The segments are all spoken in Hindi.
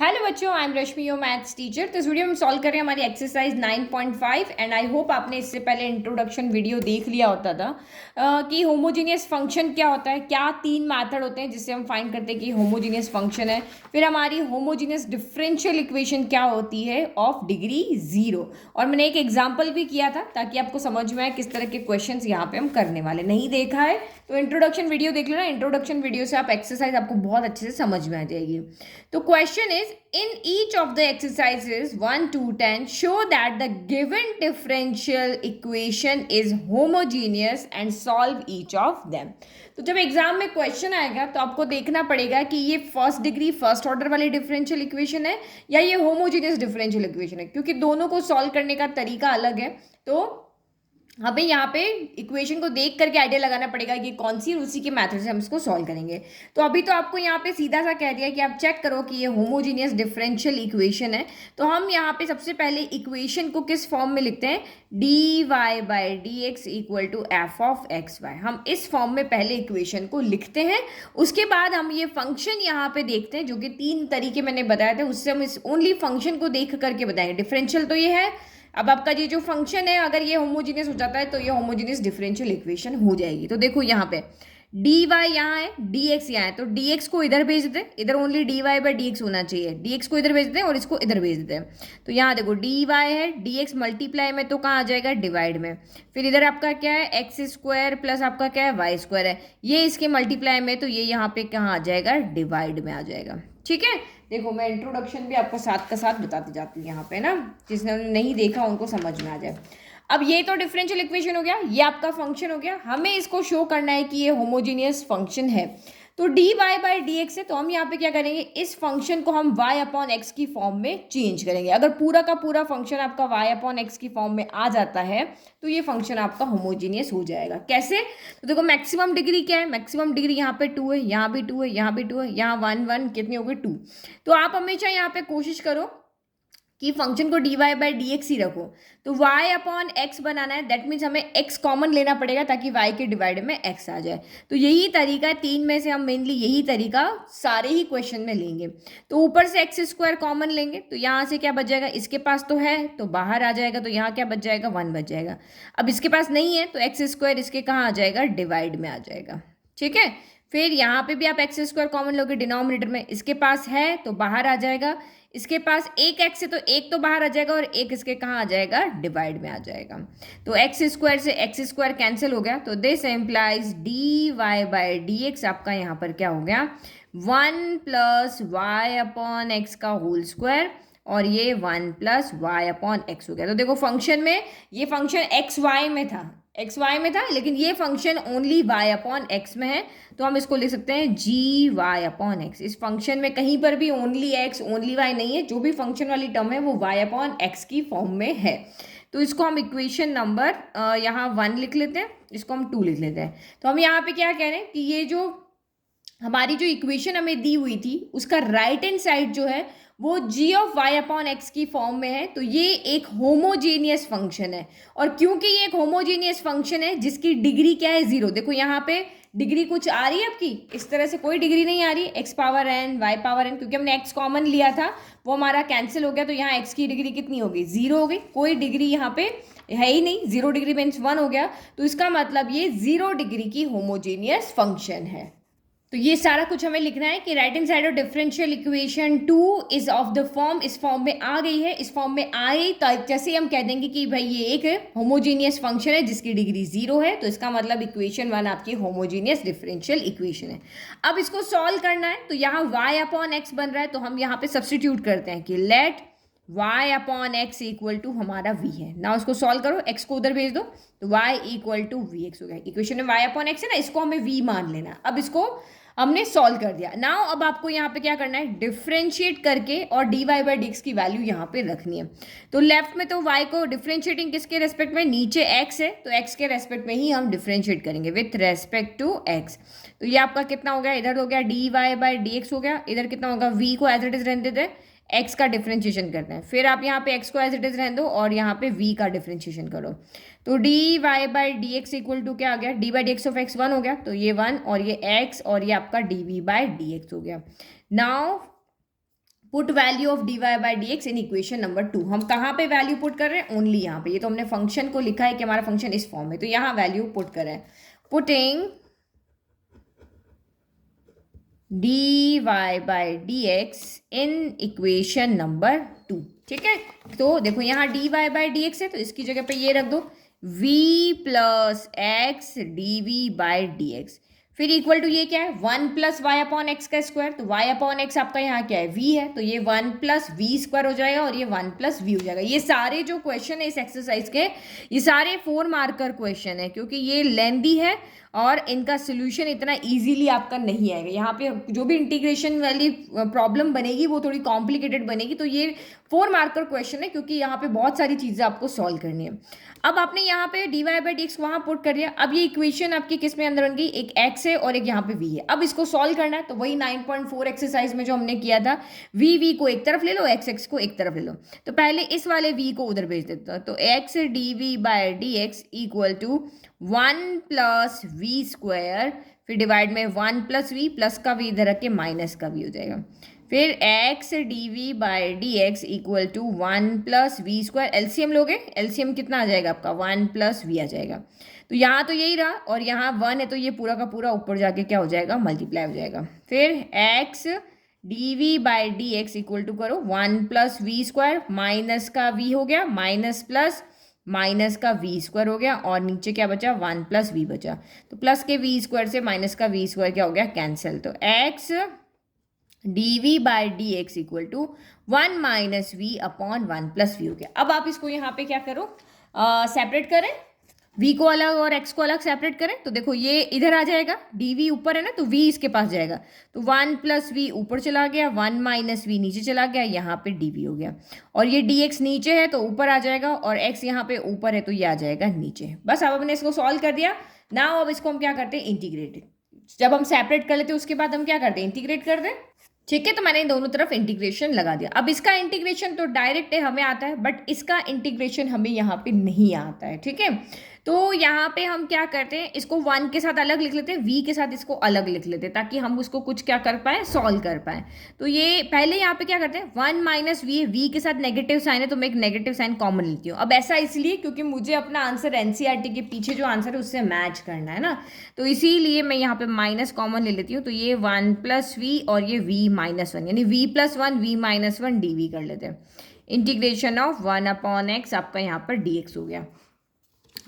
हेलो बच्चों, I am Rashmi your maths teacher. तो इस वीडियो में हम सॉल्व कर रहे हैं हमारी एक्सरसाइज 9.5 एंड आई होप आपने इससे पहले इंट्रोडक्शन वीडियो देख लिया होता था कि होमोजीनियस फंक्शन क्या होता है, क्या तीन मैथड होते हैं जिससे हम फाइंड करते हैं कि होमोजीनियस फंक्शन है। फिर हमारी होमोजीनियस डिफरेंशियल इक्वेशन क्या होती है ऑफ डिग्री 0, और मैंने एक एग्जाम्पल भी किया था ताकि आपको समझ में आए किस तरह के क्वेश्चन यहाँ पे हम करने वाले। नहीं देखा है तो इंट्रोडक्शन वीडियो देख लेना। इंट्रोडक्शन वीडियो से आप एक्सरसाइज आपको बहुत अच्छे से समझ में आ जाएगी। तो question is, in each of the exercises 1 to 10 show that the given differential equation is homogeneous and solve each of them। तो जब एग्जाम में क्वेश्चन आएगा तो आपको देखना पड़ेगा कि ये फर्स्ट डिग्री फर्स्ट ऑर्डर वाली डिफरेंशियल इक्वेशन है या ये होमोजीनियस डिफरेंशियल इक्वेशन है, क्योंकि दोनों को सॉल्व करने का तरीका अलग है। तो हमें यहाँ पे इक्वेशन को देख करके आइडिया लगाना पड़ेगा कि कौन सी, और उसी के मेथड से हम इसको सॉल्व करेंगे। तो अभी तो आपको यहाँ पे सीधा सा कह दिया कि आप चेक करो कि ये होमोजीनियस डिफरेंशियल इक्वेशन है। तो हम यहाँ पे सबसे पहले इक्वेशन को किस फॉर्म में लिखते हैं, dy by D x equal to f of x y. हम इस फॉर्म में पहले इक्वेशन को लिखते हैं, उसके बाद हम ये फंक्शन यहाँ पे देखते हैं, जो कि तीन तरीके मैंने बताया था, उससे हम इस ओनली फंक्शन को देख करके बताएंगे। डिफरेंशियल तो ये है, अब आपका ये जो फंक्शन है अगर ये होमोजीनियस हो जाता है तो ये होमोजीनियस डिफरेंशियल इक्वेशन हो जाएगी। तो देखो यहाँ पे डी वाई यहाँ है, डी एक्स यहाँ है, तो डी एक्स को इधर भेज दें, इधर only d Y by D x होना चाहिए। डी एक्स को इधर भेज दें और इसको इधर भेज दें। तो यहाँ देखो डी वाई है, डी एक्स मल्टीप्लाई में तो कहाँ आ जाएगा, डिवाइड में। फिर इधर आपका क्या है, एक्स स्क्वायर प्लस आपका क्या है, वाई स्क्वायर है, ये इसके मल्टीप्लाई में, तो ये यहाँ पे कहाँ आ जाएगा, डिवाइड में आ जाएगा। ठीक है, देखो मैं इंट्रोडक्शन भी आपको साथ का साथ बताती जाती हूँ यहाँ पे ना, जिसने नहीं देखा उनको समझ में आ जाए। अब ये तो डिफरेंशियल इक्वेशन हो गया, ये आपका फंक्शन हो गया। हमें इसको शो करना है कि ये होमोजीनियस फंक्शन है। तो d Y by D x है, तो हम यहाँ पे क्या करेंगे, इस फंक्शन को हम वाई अपॉन एक्स की फॉर्म में चेंज करेंगे। अगर पूरा का पूरा फंक्शन आपका वाई अपॉन एक्स की फॉर्म में आ जाता है तो ये फंक्शन आपका होमोजीनियस हो जाएगा। कैसे, तो देखो मैक्सिमम डिग्री क्या है, मैक्सिमम डिग्री यहाँ पे 2 है, यहाँ भी 2 है, यहाँ भी 2 है, यहाँ 1 1 कितनी हो गई 2। तो आप हमेशा यहाँ पे कोशिश करो कि फंक्शन को D Y by D X ही रखो। तो वाई अपॉन एक्स बनाना है, दैट मीन्स हमें एक्स कॉमन लेना पड़ेगा ताकि वाई के डिवाइड में एक्स आ जाए। तो यही तरीका है, तीन में से हम मेनली यही तरीका सारे ही क्वेश्चन में लेंगे। तो ऊपर से एक्स स्क्वायर कॉमन लेंगे, तो यहाँ से क्या बच जाएगा, इसके पास तो है तो बाहर आ जाएगा, तो यहाँ क्या बच जाएगा, 1 बच जाएगा। अब इसके पास नहीं है तो एक्स स्क्वायर इसके कहाँ आ जाएगा, डिवाइड में आ जाएगा। ठीक है, फिर यहाँ पे भी आप एक्स स्क्वायर कॉमन लोगे डिनोमिनेटर में, इसके पास है तो बाहर आ जाएगा, इसके पास एक एक्स है तो एक तो बाहर आ जाएगा और एक इसके कहाँ आ जाएगा, डिवाइड में आ जाएगा। तो एक्स स्क्वायर से एक्स स्क्वायर कैंसिल हो गया, तो this implies d Y by D x आपका यहाँ पर क्या हो गया, 1 प्लस वाई अपॉन एक्स का होल स्क्वायर, और ये 1 प्लस वाई अपॉन एक्स हो गया। तो देखो फंक्शन में ये फंक्शन एक्स वाई में था, एक्स वाई में था, लेकिन ये function only y upon x में है, तो हम इसको लिख सकते हैं जी वाई अपॉन एक्स। इस फंक्शन में कहीं पर भी ओनली एक्स ओनली वाई नहीं है, जो भी फंक्शन वाली टर्म है वो वाई अपॉन एक्स की फॉर्म में है। तो इसको हम इक्वेशन नंबर यहाँ 1 लिख लेते हैं, इसको हम 2 लिख लेते हैं। तो हम यहाँ पे क्या कह रहे हैं कि ये जो हमारी जो इक्वेशन हमें दी हुई थी उसका राइट हैंड साइड जो है वो जी ऑफ वाई अपॉन एक्स की फॉर्म में है, तो ये एक होमोजीनियस फंक्शन है। और क्योंकि ये एक होमोजीनियस फंक्शन है जिसकी डिग्री क्या है, 0। देखो यहाँ पे डिग्री कुछ आ रही है आपकी, इस तरह से कोई डिग्री नहीं आ रही, x power n y power n, क्योंकि हमने एक्स कॉमन लिया था वो हमारा कैंसिल हो गया, तो यहाँ एक्स की डिग्री कितनी होगी, 0 हो गई। कोई डिग्री यहाँ पे है ही नहीं, 0 डिग्री मीन्स 1 हो गया, तो इसका मतलब ये 0 डिग्री की होमोजीनियस फंक्शन है। तो ये सारा कुछ हमें लिखना है कि right hand side of differential equation 2 is of the form, इस फॉर्म में आ गई है, इस फॉर्म में आई तो जैसे हम कह देंगे कि भाई ये एक होमोजीनियस फंक्शन है जिसकी डिग्री 0 है, तो इसका मतलब इक्वेशन 1 आपकी होमोजीनियस डिफरेंशियल इक्वेशन है। अब इसको सॉल्व करना है, तो यहाँ वाई अपॉन एक्स बन रहा है, तो हम यहाँ पे सब्सटीट्यूट करते हैं कि let y upon x equal to हमारा v है ना। उसको सॉल्व करो, x को उधर भेज दो, तो y equal to v x हो गया। इक्वेशन में y अपॉन एक्स है ना, इसको हमें v मान लेना। अब इसको हमने सॉल्व कर दिया। नाउ अब आपको यहाँ पे क्या करना है, डिफ्रेंशिएट करके और d Y by D x की वैल्यू यहाँ पे रखनी है। तो लेफ्ट में तो y को डिफ्रेंशिएटिंग किसके रेस्पेक्ट में, नीचे x है तो x के रेस्पेक्ट में ही हम डिफ्रेंशिएट करेंगे विथ रेस्पेक्ट टू x। तो ये आपका कितना हो गया, इधर हो गया d Y by D x हो गया, इधर कितना होगा, v को एज इट इज रहने देते हैं, x का डिफ्रेंशिएशन करते हैं, फिर आप यहाँ पे x को एज इट इज रहने दो और यहाँ पे v का डिफ्रेंशिएशन करो। तो d Y by D x equal to क्या आ गया, d by D x of x 1 हो गया, तो ये 1 और ये x और ये आपका d v by D x हो गया। Now put value of dy by D x in equation number 2। हम कहाँ पे वैल्यू पुट कर रहे हैं? ओनली यहाँ पे। ये तो हमने फंक्शन को लिखा है कि हमारा फंक्शन इस फॉर्म में, तो यहाँ वैल्यू पुट कर रहे हैं। Putting dy by D x in equation number 2। ठीक है, तो देखो यहाँ dy बाई डी एक्स है, तो इसकी जगह पे ये रख दो v plus x d v by D x. फिर इक्वल टू ये क्या है? 1 प्लस वाई अपॉन एक्स का स्क्वायर। तो y अपॉन एक्स आपका यहाँ क्या है? v है, तो ये 1 प्लस वी स्क्वायर हो जाएगा और ये 1 प्लस वी हो जाएगा। ये सारे जो क्वेश्चन है इस एक्सरसाइज के, ये सारे 4 मार्कर क्वेश्चन है, क्योंकि ये लेंदी है और इनका सोल्यूशन इतना इजीली आपका नहीं आएगा। यहाँ पे जो भी इंटीग्रेशन वाली प्रॉब्लम बनेगी वो थोड़ी कॉम्प्लिकेटेड बनेगी। तो ये 4 मार्कर क्वेश्चन है, क्योंकि यहाँ पे बहुत सारी चीज़ें आपको सॉल्व करनी है। अब आपने यहाँ पे dy बाई डी एक्स वहाँ पुट कर दिया। अब ये इक्वेशन आपकी किस में अंदर बन गई? एक x है और एक यहाँ पे v है। अब इसको सॉल्व करना है, तो वही 9.4 एक्सरसाइज में जो हमने किया था, v को एक तरफ ले लो, x को एक तरफ ले लो। तो पहले इस वाले v को उधर भेज देता हूँ, तो x d by D x equal to 1 plus v square, फिर डिवाइड में 1 प्लस वी, प्लस का v इधर रख के माइनस का v हो जाएगा। फिर x d v by D x equal to 1 plus v square. LCM लोगे, एलसीएम कितना आ जाएगा आपका? 1 प्लस वी आ जाएगा। तो यहाँ तो यही रहा और यहाँ 1 है, तो ये पूरा का पूरा ऊपर जाके क्या हो जाएगा? मल्टीप्लाई हो जाएगा। फिर x d v by D x equal to करो 1 प्लस वी स्क्वायर, माइनस का v हो गया, माइनस प्लस माइनस का वी स्क्वायर हो गया, और नीचे क्या बचा? 1 प्लस वी बचा। तो प्लस के वी स्क्वायर से माइनस का वी स्क्वायर क्या हो गया? कैंसिल। तो x d v by D x equal to 1 minus v upon 1 plus v हो गया। अब आप इसको यहाँ पे क्या करो? सेपरेट करें, v को अलग और x को अलग सेपरेट करें। तो देखो ये इधर आ जाएगा, dv ऊपर है ना, तो v इसके पास जाएगा, तो 1 प्लस वी ऊपर चला गया, 1 माइनस वी नीचे चला गया, यहाँ पे dv हो गया। और ये dx नीचे है तो ऊपर आ जाएगा, और x यहाँ पे ऊपर है तो ये आ जाएगा नीचे। बस अब हमने इसको सॉल्व कर दिया। नाउ अब इसको हम क्या करते हैं? इंटीग्रेट। जब हम सेपरेट कर लेते हैं उसके बाद हम क्या करते हैं? इंटीग्रेट कर दें। ठीक है, तो मैंने दोनों तरफ इंटीग्रेशन लगा दिया। अब इसका इंटीग्रेशन तो डायरेक्ट है, हमें आता है, बट इसका इंटीग्रेशन हमें यहाँ पे नहीं आता है। ठीक है, तो यहाँ पे हम क्या करते हैं? इसको 1 के साथ अलग लिख लेते हैं, v के साथ इसको अलग लिख लेते हैं, ताकि हम उसको कुछ क्या कर पाए? सॉल्व कर पाए। तो ये पहले यहाँ पे क्या करते हैं? 1 माइनस वी, v के साथ नेगेटिव साइन है तो मैं एक नेगेटिव साइन कॉमन लेती हूँ। अब ऐसा इसलिए क्योंकि मुझे अपना आंसर एनसीईआरटी के पीछे जो आंसर है उससे मैच करना है ना, तो इसीलिए मैं यहाँ पे माइनस कॉमन ले लेती हूँ। तो ये 1 प्लस वी और ये v माइनस 1, यानी v plus 1 v minus 1 D कर लेते हैं। इंटीग्रेशन ऑफ 1 अपॉन एक्स आपका यहाँ पर dx हो गया।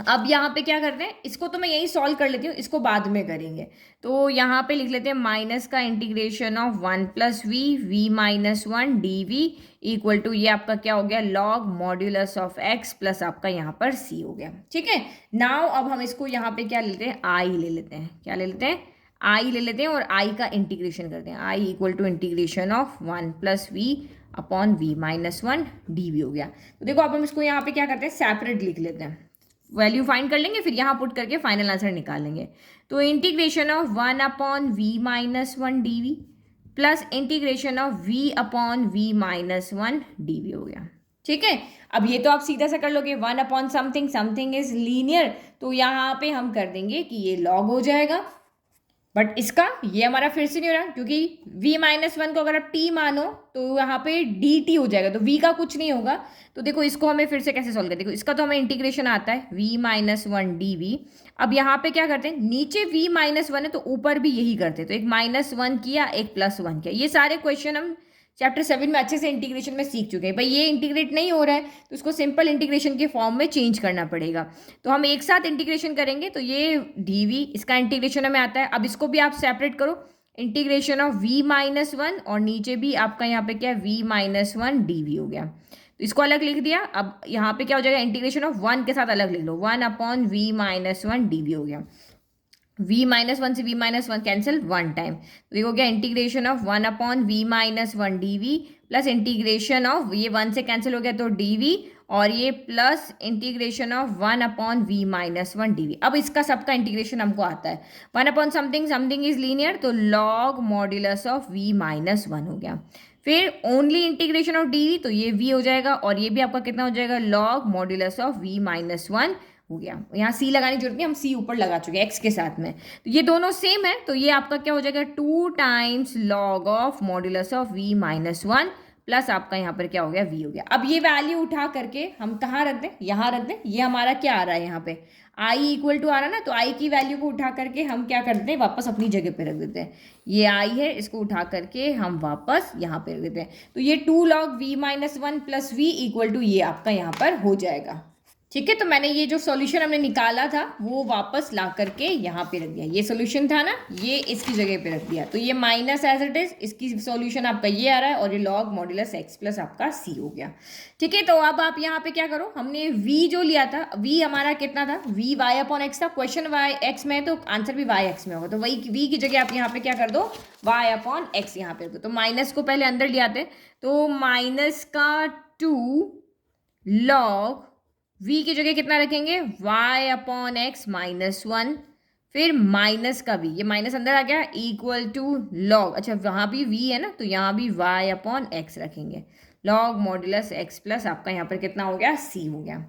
अब यहाँ पे क्या करते हैं? इसको तो मैं यही सॉल्व कर लेती हूँ, इसको बाद में करेंगे। तो यहाँ पे लिख लेते हैं माइनस का integration of 1 plus v minus 1 D v equal to ये आपका क्या हो गया? Log modulus of x plus आपका यहाँ पर c हो गया। ठीक है, नाउ अब हम इसको यहाँ पे क्या लेते हैं? i ले लेते हैं। क्या ले लेते हैं? i ले लेते हैं और i का इंटीग्रेशन करते हैं। i equal to integration of 1 plus v upon we minus 1 D v हो गया। तो देखो अब हम इसको यहाँ पे क्या करते हैं? सेपरेट लिख लेते हैं, वैल्यू फाइंड कर लेंगे, फिर यहाँ पुट करके फाइनल आंसर निकाल लेंगे। तो integration of 1 upon we minus 1 D v plus integration of v upon we minus 1 D v हो गया। ठीक है, अब ये तो आप सीधा सा कर लोगे, 1 upon something, something is linear, तो यहाँ पे हम कर देंगे कि ये लॉग हो जाएगा। बट इसका ये हमारा फिर से नहीं हो रहा, क्योंकि v माइनस 1 को अगर आप t मानो तो यहाँ पे dt हो जाएगा, तो v का कुछ नहीं होगा। तो देखो इसको हमें फिर से कैसे सॉल्व करें? देखो इसका तो हमें इंटीग्रेशन आता है v माइनस 1 डी वी। अब यहाँ पे क्या करते हैं? नीचे v माइनस 1 है तो ऊपर भी यही करते हैं, तो एक माइनस 1 किया, एक प्लस 1 किया। ये सारे क्वेश्चन हम चैप्टर 7 में अच्छे से इंटीग्रेशन में सीख चुके हैं। भाई ये इंटीग्रेट नहीं हो रहा है तो उसको सिंपल इंटीग्रेशन के फॉर्म में चेंज करना पड़ेगा। तो हम एक साथ इंटीग्रेशन करेंगे, तो ये डी इसका इंटीग्रेशन हमें आता है। अब इसको भी आप सेपरेट करो, इंटीग्रेशन ऑफ v माइनस 1 और नीचे भी आपका यहाँ पे क्या है? v माइनस 1 डी हो गया, तो इसको अलग लिख दिया। अब यहाँ पे क्या हो जाएगा? इंटीग्रेशन ऑफ 1 के साथ अलग लिख लो, 1 अपॉन वी माइनस 1 डी हो गया। v माइनस 1 से v माइनस 1 कैंसिल 1 टाइम, तो ये हो गया integration of 1 upon we minus 1 D v plus integration of, ये 1 से कैंसिल हो गया तो डी वी, और ये plus integration of 1 upon we minus 1 D V. अब इसका सबका इंटीग्रेशन हमको आता है, 1 upon something, something is linear, तो log modulus of v minus 1 हो गया। फिर only integration of D V, तो ये v हो जाएगा, और ये भी आपका कितना हो जाएगा? Log modulus of v minus 1 हो गया। यहाँ c लगाने की जरूरत नहीं, हम c ऊपर लगा चुके हैं x के साथ में, तो ये दोनों सेम है, तो ये आपका क्या हो जाएगा? 2 times log of modulus of v minus 1 plus आपका यहाँ पर क्या हो गया v हो गया। अब ये वैल्यू उठा करके हम कहाँ रख दें, यहाँ रख दें। ये हमारा क्या आ रहा है यहाँ पे i इक्वल टू आ रहा है ना, तो i की वैल्यू को उठा करके हम क्या कर देते हैं, वापस अपनी जगह पे रख देते हैं। ये i है, इसको उठा करके हम वापस यहाँ पे रख देते हैं। तो ये 2 log v minus 1 plus v equal to ये आपका यहाँ पर हो जाएगा। ठीक है, तो मैंने ये जो सॉल्यूशन हमने निकाला था वो वापस ला करके यहाँ पे रख दिया। ये सॉल्यूशन था ना, ये इसकी जगह पे रख दिया। तो ये माइनस एज इट इज, इसकी सॉल्यूशन आपका ये आ रहा है, और ये लॉग मॉड्यूलस एक्स प्लस आपका सी हो गया। ठीक है, तो अब आप यहाँ पे क्या करो, हमने v जो लिया था, v हमारा कितना था, v y अपॉन एक्स था। क्वेश्चन y x में है तो आंसर भी y x में होगा, तो वही v की जगह आप यहाँ पे क्या कर दो, y अपॉन एक्स यहाँ पे रख दो। तो माइनस को पहले अंदर ले आते, तो माइनस का 2 लॉग v की जगह कितना रखेंगे, y अपॉन एक्स माइनस 1, फिर माइनस का v, ये माइनस अंदर आ गया, इक्वल टू लॉग, अच्छा वहाँ भी v है ना, तो यहाँ भी y अपॉन एक्स रखेंगे, लॉग मॉड्यूलस x प्लस आपका यहाँ पर कितना हो गया, c हो गया।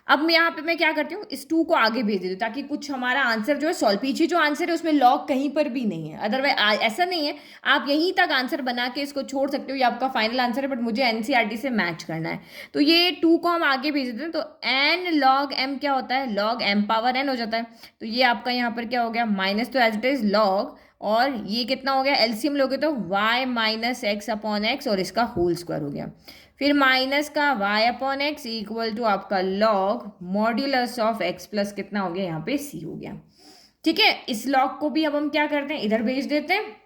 अब मैं यहाँ पे मैं क्या करती हूँ, इस 2 को आगे भेज देती हूँ ताकि कुछ हमारा आंसर जो है सॉल्व, पीछे जो आंसर है उसमें लॉग कहीं पर भी नहीं है। अदरवाइज ऐसा नहीं है, आप यहीं तक आंसर बना के इसको छोड़ सकते हो, ये आपका फाइनल आंसर है, बट मुझे एनसीईआरटी से मैच करना है। तो ये 2 को हम आगे भेज देते हैं, तो एन लॉग एम क्या होता है, लॉग एम पावर एन हो जाता है। तो ये आपका यहाँ पर क्या हो गया, माइनस तो एज इट इज लॉग, और ये कितना हो गया, एलसीएम लोगे तो y minus x upon X और इसका होल स्क्वायर हो गया, फिर माइनस का y upon x equal to आपका log modulus of x plus कितना हो गया, यहाँ पे c हो गया। ठीक है, इस लॉग को भी अब हम क्या करते हैं, इधर भेज देते हैं।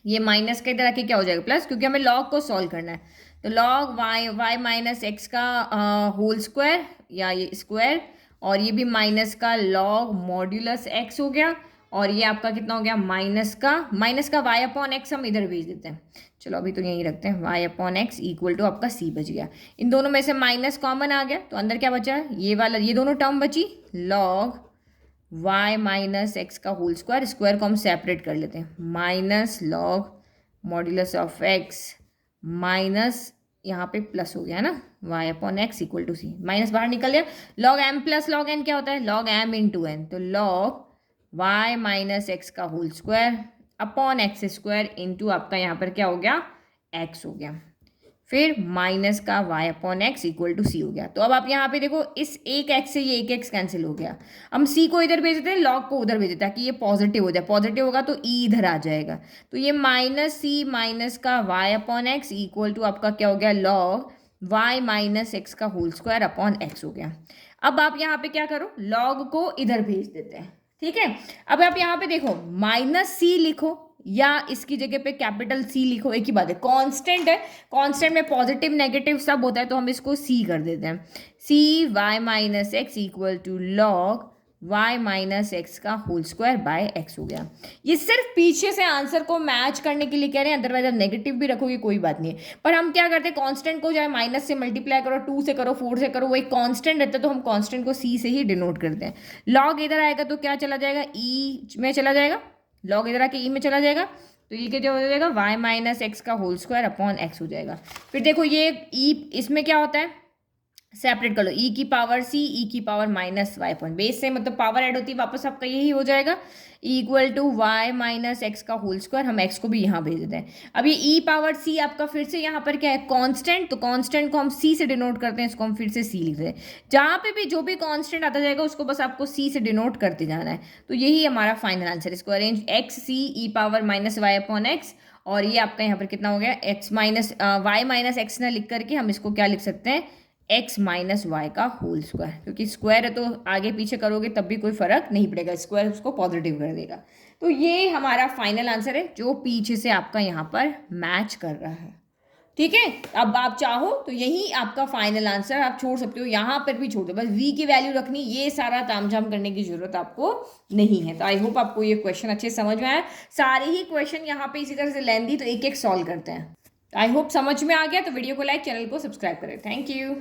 ये माइनस का इधर आके क्या हो जाएगा, प्लस, क्योंकि हमें लॉग को सॉल्व करना है। तो लॉग y माइनस एक्स का होल स्क्वायर या ये स्क्वायर, और ये भी माइनस का लॉग मॉड्यूलस x हो गया, और ये आपका कितना हो गया, माइनस का y अपॉन एक्स हम इधर भेज देते हैं। चलो अभी तो यहीं रखते हैं, y upon x equal to आपका c बच गया। इन दोनों में से माइनस कॉमन आ गया, तो अंदर क्या बचा, ये वाला, ये दोनों टर्म बची, लॉग y माइनस एक्स का होल स्क्वायर, स्क्वायर को हम सेपरेट कर लेते हैं, minus log modulus of x minus यहाँ पे प्लस हो गया है ना, y upon x equal to c, minus बाहर निकल गया। Log m plus log n क्या होता है, लॉग m इंटू n, तो लॉग y माइनस एक्स का whole square upon x square into आपका यहाँ पर क्या हो गया, x हो गया, फिर माइनस का y upon x equal to c हो गया। तो अब आप यहाँ पे देखो, इस एक x से ये एक x कैंसिल हो गया, हम c को इधर भेज देते हैं, log को उधर भेज देते हैं ताकि ये पॉजिटिव हो जाए, पॉजिटिव होगा तो e इधर आ जाएगा। तो ये माइनस c माइनस का y upon x equal to आपका क्या हो गया, लॉग y माइनस एक्स का होल स्क्वायर अपॉन x हो गया। अब आप यहाँ पे क्या करो, log को इधर भेज देते हैं। ठीक है, अब आप यहाँ पे देखो, माइनस c लिखो या इसकी जगह पे कैपिटल C लिखो, एक ही बात है, कांस्टेंट है, कांस्टेंट में पॉजिटिव नेगेटिव सब होता है, तो हम इसको C कर देते हैं। C y minus x equal to log y minus x का होल स्क्वायर बाय x हो गया। ये सिर्फ पीछे से आंसर को मैच करने के लिए कह रहे हैं, अदरवाइज आप नेगेटिव भी रखोगे कोई बात नहीं है। पर हम क्या करते हैं, कांस्टेंट को चाहे माइनस से मल्टीप्लाई करो, 2 से करो, 4 से करो, वो एक कांस्टेंट रहता है, तो हम कांस्टेंट को C से ही डिनोट करते हैं। लॉग इधर आएगा तो क्या चला जाएगा, E में चला जाएगा, लॉग इधर आके ई में चला जाएगा, तो ये क्या हो जाएगा, y माइनस एक्स का होल स्क्वायर अपॉन एक्स हो जाएगा। फिर देखो ये e, इसमें क्या होता है, सेपरेट कर लो, e की पावर c, e की power minus Y upon base से, मतलब पावर ऐड होती है, वापस आपका यही हो जाएगा, equal to y minus x का होल स्क्वायर, हम x को भी यहाँ भेज देते हैं। अब ये e पावर c आपका फिर से यहाँ पर क्या है, कांस्टेंट, तो कांस्टेंट को हम c से डिनोट करते हैं, इसको हम फिर से c लिखते हैं। जहाँ पे भी जो भी कांस्टेंट आता जाएगा उसको बस आपको c से डिनोट करते जाना है। तो यही हमारा फाइनल आंसर, इसको arrange X C E power minus Y upon X, और ये आपका यहाँ पर कितना हो गया, x minus Y minus X ना लिख करके हम इसको क्या लिख सकते हैं, x माइनस वाई का होल स्क्वायर, क्योंकि स्क्वायर है तो आगे पीछे करोगे तब भी कोई फर्क नहीं पड़ेगा, स्क्वायर उसको पॉजिटिव कर देगा। तो ये हमारा फाइनल आंसर है जो पीछे से आपका यहाँ पर मैच कर रहा है। ठीक है, अब आप चाहो तो यही आपका फाइनल आंसर आप छोड़ सकते हो, यहाँ पर भी छोड़ दो, बस v की वैल्यू रखनी, ये सारा तामझाम करने की जरूरत आपको नहीं है। तो आई होप आपको ये क्वेश्चन अच्छे समझ में आया। सारे ही क्वेश्चन यहाँ पे इसी तरह से लेंदी, तो एक एक सॉल्व करते हैं। आई होप समझ में आ गया। तो वीडियो को लाइक, चैनल को सब्सक्राइब करें। Thank you.